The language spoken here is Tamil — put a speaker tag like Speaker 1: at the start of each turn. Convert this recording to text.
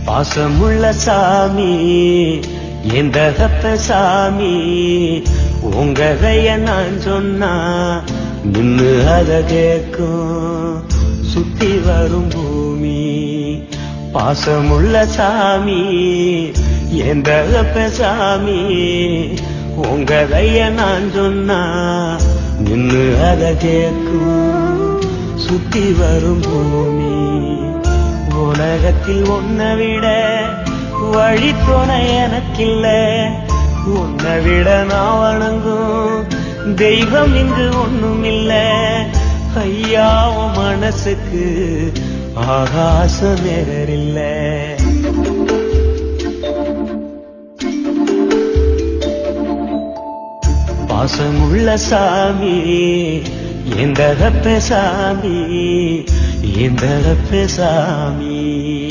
Speaker 1: பாசமுள்ள சாமி எந்த சாமி உங்களைய நான் சொன்னா நின்னு அத கேட்கும் சுத்தி வரும் பூமி. பாசமுள்ள சாமி எந்த சாமி உங்களைய நான் சொன்னா நின்னு அத கேட்கும் சுத்தி வரும் பூமி. உலகத்தில் உன்னை விட வழி துணை எனக்கில்ல, உன்னை விட நான் வணங்கும் தெய்வம் இங்கு ஒண்ணும் இல்ல. ஐயா உன் மனசுக்கு ஆகாசம் நேரில்ல. பாசமுள்ள சாமி எந்த சாமி எந்த சாமி.